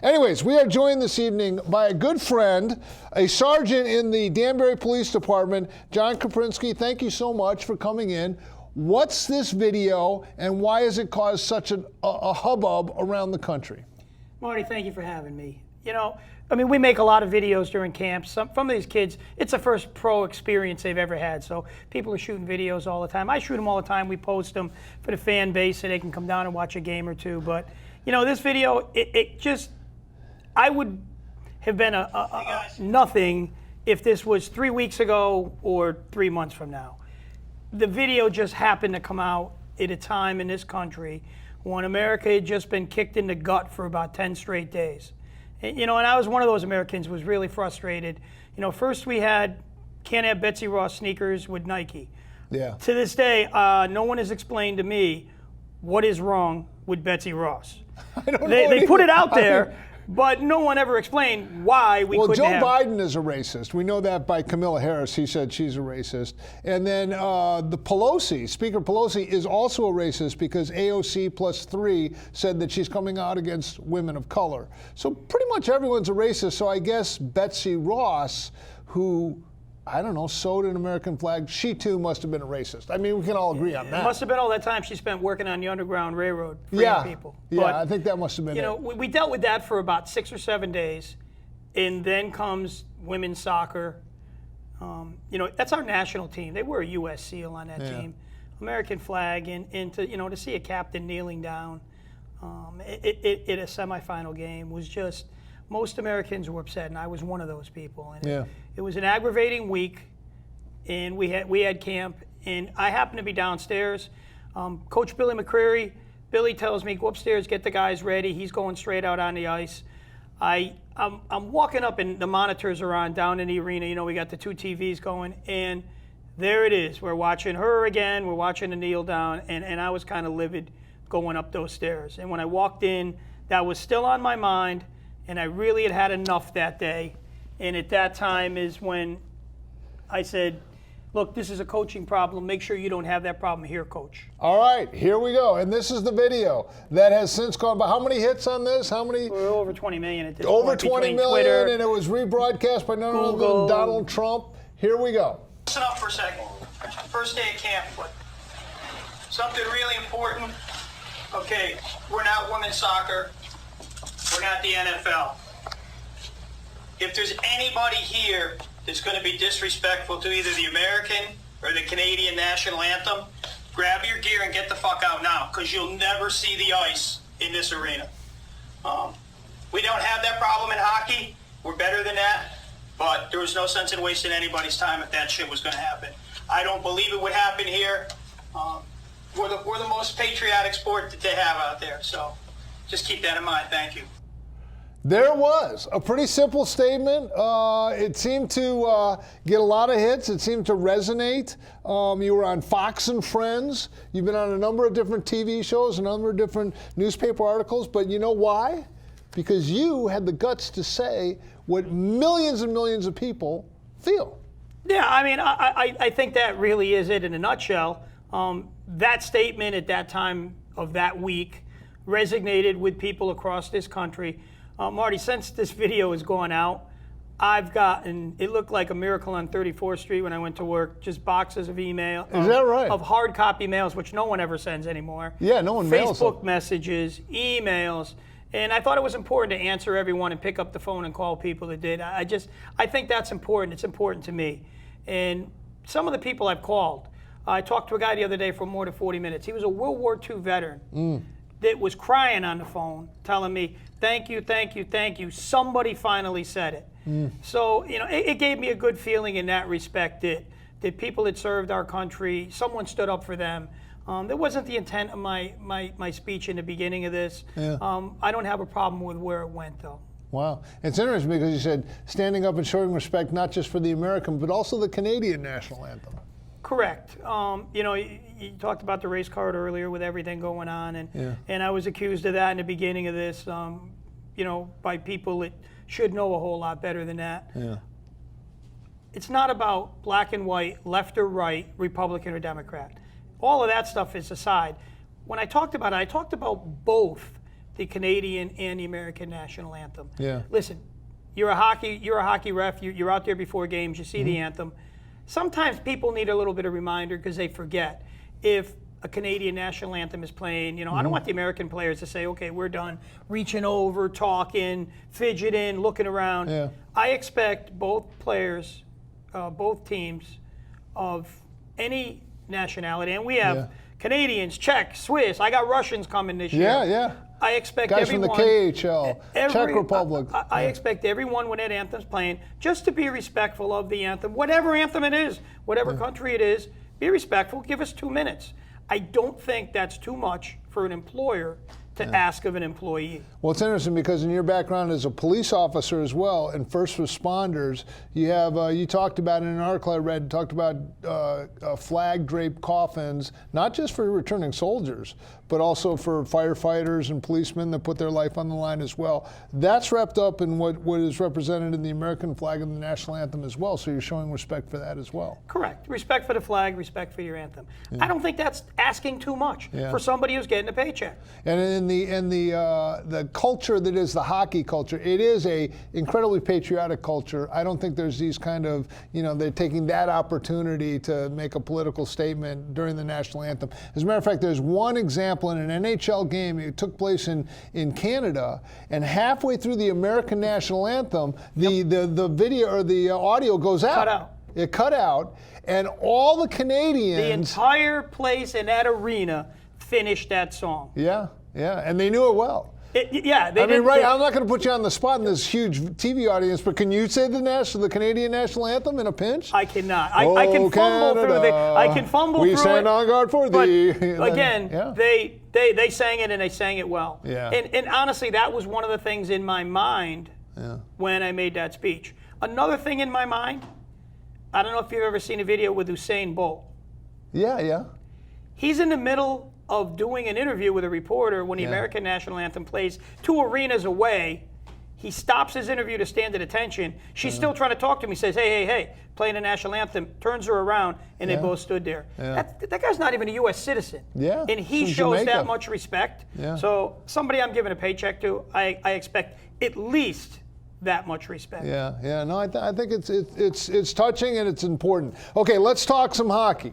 Anyways, we are joined this evening by a good friend, a sergeant in the Danbury Police Department, John Kaprinsky. Thank you so much for coming in. What's this video, and why has it caused such a hubbub around the country? Marty, thank you for having me. You know, I mean, we make a lot of videos during camps. Some of these kids, it's the first pro experience they've ever had, so people are shooting videos all the time. I shoot them all the time. We post them for the fan base so they can come down and watch a game or two. But, you know, this video, it just, I would have been nothing if this was 3 weeks ago or 3 months from now. The video just happened to come out at a time in this country when America had just been kicked in the gut for about 10 straight days. You know, and I was one of those Americans who was really frustrated. You know, first we had can't have Betsy Ross sneakers with Nike. Yeah. To this day, no one has explained to me what is wrong with Betsy Ross. I don't know. They put it out there, but no one ever explained why we couldn't have. Well, Joe Biden is a racist. We know that by Kamala Harris. He said she's a racist. And then the Pelosi, Speaker Pelosi, is also a racist because AOC plus 3 said that she's coming out against women of color. So pretty much everyone's a racist. So I guess Betsy Ross, who, I don't know, sewed an American flag, she too must have been a racist. I mean, we can all agree on that. It must have been all that time she spent working on the Underground Railroad, freeing people. Yeah, But, I think that must have been you know, it. we dealt with that for about 6 or 7 days, and then comes women's soccer. You know, that's our national team. They wear a U.S. seal on that team, American flag, and to, you know, to see a captain kneeling down at a semifinal game was just, most Americans were upset, and I was one of those people. And it was an aggravating week, and we had camp, and I happened to be downstairs. Coach Billy McCreary, Billy tells me, go upstairs, get the guys ready. He's going straight out on the ice. I'm walking up, and the monitors are on down in the arena. You know, we got the 2 TVs going, and there it is. We're watching her again. We're watching the kneel down, and I was kind of livid going up those stairs. And when I walked in, that was still on my mind, and I really had had enough that day. And at that time is when I said, look, this is a coaching problem. Make sure you don't have that problem here, Coach. All right, here we go. And this is the video that has since gone by. How many hits on this? How many? We're over 20 million at this over point. 20 million, Twitter, and it was rebroadcast by none other than Donald Trump. Here we go. Listen up for a second. First day of camp, but something really important. Okay, we're not women's soccer. We're not the NFL. If there's anybody here that's going to be disrespectful to either the American or the Canadian national anthem, grab your gear and get the fuck out now, because you'll never see the ice in this arena. We don't have that problem in hockey. We're better than that, but there was no sense in wasting anybody's time if that shit was going to happen. I don't believe it would happen here. We're the most patriotic sport that they have out there, so just keep that in mind. Thank you. There was a pretty simple statement. It seemed to get a lot of hits. It seemed to resonate. You were on Fox and Friends. You've been on a number of different TV shows, a number of different newspaper articles. But you know why? Because you had the guts to say what millions and millions of people feel. Yeah, I mean, I think that really is it in a nutshell. That statement at that time of that week resonated with people across this country. Marty, since this video has gone out, I've gotten, it looked like a miracle on 34th Street when I went to work, just boxes of email. Is that right? Of hard copy mails, which no one ever sends anymore. Yeah, no one mails them. Facebook messages, emails. And I thought it was important to answer everyone and pick up the phone and call people that did. I think that's important. It's important to me. And some of the people I've called, I talked to a guy the other day for more than 40 minutes. He was a World War II veteran that was crying on the phone, telling me, thank you, thank you, thank you. Somebody finally said it. So, you know, it gave me a good feeling in that respect that people that served our country, someone stood up for them. That wasn't the intent of my speech in the beginning of this. I don't have a problem with where it went, though. Wow. It's interesting because you said standing up and showing respect not just for the American, but also the Canadian national anthem. Correct. You know, you talked about the race card earlier with everything going on, and I was accused of that in the beginning of this, you know, by people that should know a whole lot better than that. It's not about black and white, left or right, Republican or Democrat. All of that stuff is aside. When I talked about it, I talked about both the Canadian and the American national anthem. Yeah. Listen, you're a hockey ref. You're out there before games. You see the anthem. Sometimes people need a little bit of reminder because they forget. If a Canadian national anthem is playing, I don't want the American players to say, okay, we're done reaching over, talking, fidgeting, looking around. Yeah. I expect both players, both teams of any nationality, and we have Canadians, Czech, Swiss. I got Russians coming this year. Yeah. I expect Guys everyone. from the KHL, Czech Republic. I expect everyone when that anthem's playing just to be respectful of the anthem, whatever anthem it is, whatever country it is. Be respectful. Give us 2 minutes. I don't think that's too much for an employer to ask of an employee. Well, it's interesting because in your background as a police officer as well and first responders, you have you talked about in an article I read, talked about flag draped coffins, not just for returning soldiers, but also for firefighters and policemen that put their life on the line as well. That's wrapped up in what is represented in the American flag and the national anthem as well. So you're showing respect for that as well. Correct. Respect for the flag, respect for your anthem. I don't think that's asking too much for somebody who's getting a paycheck. And in the culture that is the hockey culture, it is a incredibly patriotic culture. I don't think there's these kind of, they're taking that opportunity to make a political statement during the national anthem. As a matter of fact, there's one example in an NHL game. It took place in Canada, and halfway through the American national anthem, the video or the audio goes out. Cut out. It cut out, and all the Canadians. The entire place in that arena finished that song. Yeah, and they knew it well. They I'm not going to put you on the spot in this huge TV audience, but can you say the Canadian national anthem in a pinch? I cannot. I can fumble through it. I can fumble through it. We stand on guard for thee. But again, they sang it and they sang it well. Yeah. And honestly, that was one of the things in my mind when I made that speech. Another thing in my mind, I don't know if you've ever seen a video with Usain Bolt. Yeah. He's in the middle of doing an interview with a reporter when the American national anthem plays 2 arenas away. He stops his interview to stand at attention. She's still trying to talk to him. He says, hey, playing the national anthem, turns her around, and they both stood there. That guy's not even a U.S. citizen. Yeah. And he From shows Jamaica. that much respect. Yeah. So somebody I'm giving a paycheck to, I expect at least that much respect. Yeah. No, I think it's touching and it's important. Okay, let's talk some hockey.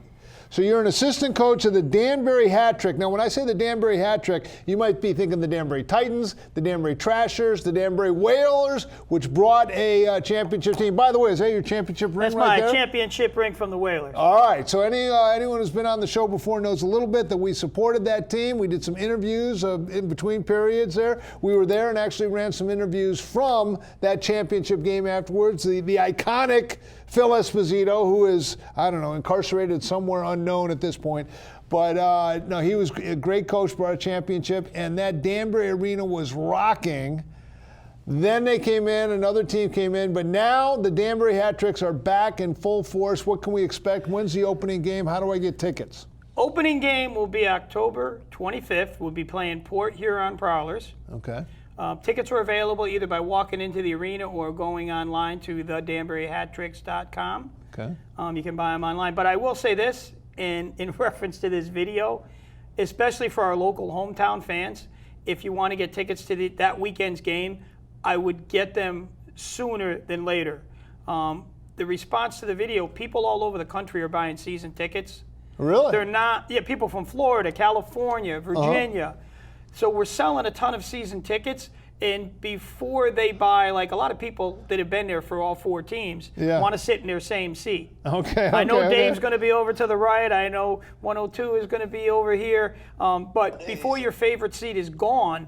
So you're an assistant coach of the Danbury Hat Trick. Now, when I say the Danbury Hat Trick, you might be thinking the Danbury Titans, the Danbury Trashers, the Danbury Whalers, which brought a championship team. By the way, is that your championship ring That's right there? my championship ring from the Whalers. All right. So anyone who's been on the show before knows a little bit that we supported that team. We did some interviews in between periods there. We were there and actually ran some interviews from that championship game afterwards. The iconic Phil Esposito, who is, incarcerated somewhere unknown at this point. But no, he was a great coach, brought a championship, and that Danbury arena was rocking. Then they came in, another team came in, but now the Danbury Hat Tricks are back in full force. What can we expect? When's the opening game? How do I get tickets? Opening game will be October 25th. We'll be playing Port Huron Prowlers. Okay. Tickets are available either by walking into the arena or going online to thedanburyhattricks.com. Okay. You can buy them online. But I will say this, in reference to this video, especially for our local hometown fans, if you want to get tickets to that weekend's game, I would get them sooner than later. The response to the video, people all over the country are buying season tickets. Really? They're not, people from Florida, California, Virginia. So we're selling a ton of season tickets, and before they buy, like a lot of people that have been there for all 4 teams want to sit in their same seat. Okay. I know Dave's going to be over to the right. I know 102 is going to be over here. But before your favorite seat is gone,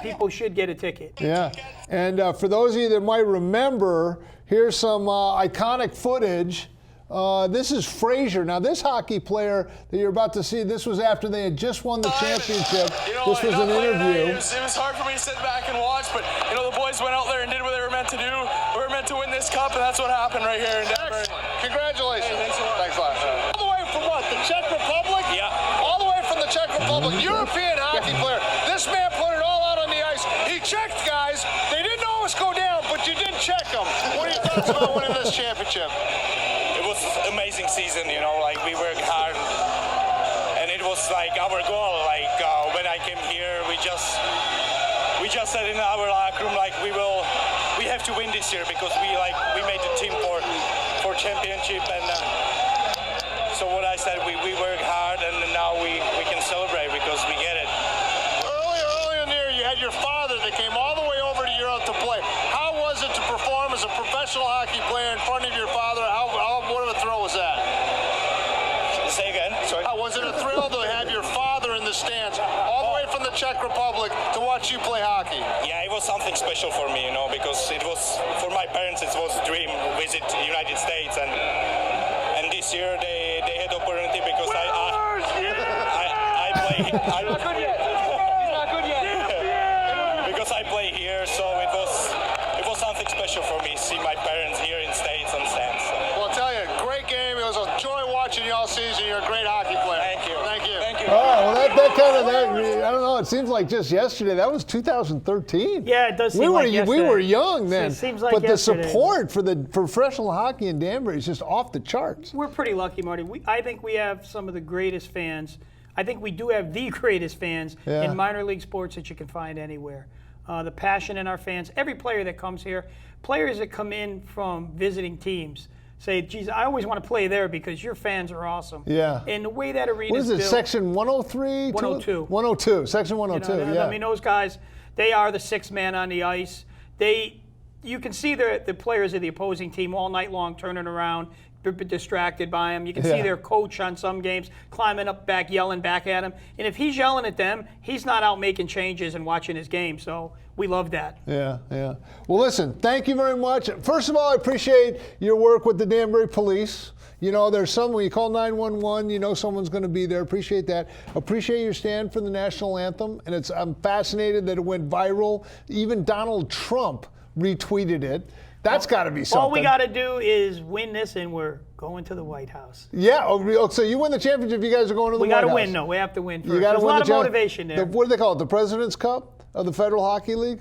people should get a ticket. Yeah. And for those of you that might remember, here's some iconic footage. This is Frazier. Now, this hockey player that you're about to see, this was after they had just won the championship. This was an interview. It was hard for me to sit back and watch, but the boys went out there and did what they were meant to do. We were meant to win this cup, and that's what happened right here in Denver. Congratulations. Hey, thanks a lot. Thanks a lot. All the way from what? The Czech Republic? Yeah. All the way from the Czech Republic. European hockey player. This man put it all out on the ice. He checked, guys. They didn't always go down, but you did check them. What are your thoughts about winning this championship? It was an amazing season, we worked hard, and it was like our goal. When I came here, we just just said in our locker room, like, we have to win this year because we made the team for championship, and so what I said, we work hard, and now we can celebrate because we get it. Earlier in the year, you had your father that came all the way over to Europe to play. How was it to perform as a professional hockey player in front of your father? What of a thrill was that? Say again, sorry. Was it a thrill to have your father in the stands all the way from the Czech Republic to watch you play hockey? Yeah, it was something special for me, because it was, for my parents, it was a dream to visit the United States, and this year they had opportunity because I play. He's not good yet. He's not good yet. Because I play here, so it was something special for me. See my parents here in States and stands. Well, I'll tell you, great game. It was a joy watching you all season. You're a great hockey player. Thank you. Thank you. Thank you. All right, well, I don't know. It seems like just yesterday. That was 2013. Yeah, it does seem like yesterday. We were young then. It seems like but yesterday. The support for the professional hockey in Danbury is just off the charts. We're pretty lucky, Marty. I think we have some of the greatest fans. I think we do have the greatest fans in minor league sports that you can find anywhere. The passion in our fans. Every player that comes here, players that come in from visiting teams, say, geez, I always want to play there because your fans are awesome. Yeah. And the way that arena What is it, built, section 103? 102. 102, section 102, yeah. I mean, those guys, they are the sixth man on the ice. You can see the players of the opposing team all night long turning around, distracted by him. You can see their coach on some games climbing up back, yelling back at him. And if he's yelling at them, he's not out making changes and watching his game. So we love that. Yeah. Well, listen, thank you very much. First of all, I appreciate your work with the Danbury Police. There's some, when you call 911, you know someone's going to be there. Appreciate that. Appreciate your stand for the national anthem. And I'm fascinated that it went viral. Even Donald Trump retweeted it. That's got to be something. All we got to do is win this, and we're going to the White House. Yeah. So you win the championship, you guys are going to the White House. We got to win, though. We have to win first. You got to There's win a lot of motivation there. What do they call it? The President's Cup of the Federal Hockey League?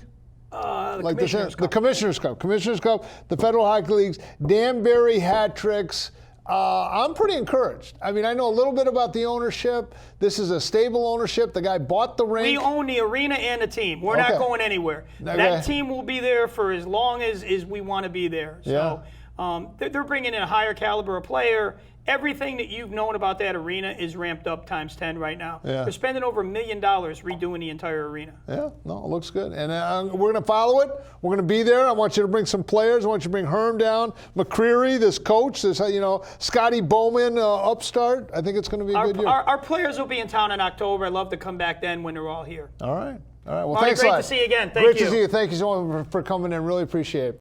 The Commissioner's Cup. The Commissioner's Cup. Commissioner's Cup, the Federal Hockey Leagues, Danbury hat tricks. I'm pretty encouraged. I mean, I know a little bit about the ownership. This is a stable ownership. The guy bought the rink. We own the arena and the team. We're not going anywhere. Okay. That team will be there for as long as we want to be there. So they're bringing in a higher caliber of player. Everything that you've known about that arena is ramped up times 10 right now. Yeah. They're spending over $1 million redoing the entire arena. Yeah, no, it looks good. And we're going to follow it. We're going to be there. I want you to bring some players. I want you to bring Herm down, McCreary, this coach, this Scotty Bowman, upstart. I think it's going to be a good year. Our players will be in town in October. I'd love to come back then when they're all here. All right. Well, Marty, thanks a great lot. to see you again. Thank Great you. to see you. Thank you so much for coming in. Really appreciate it.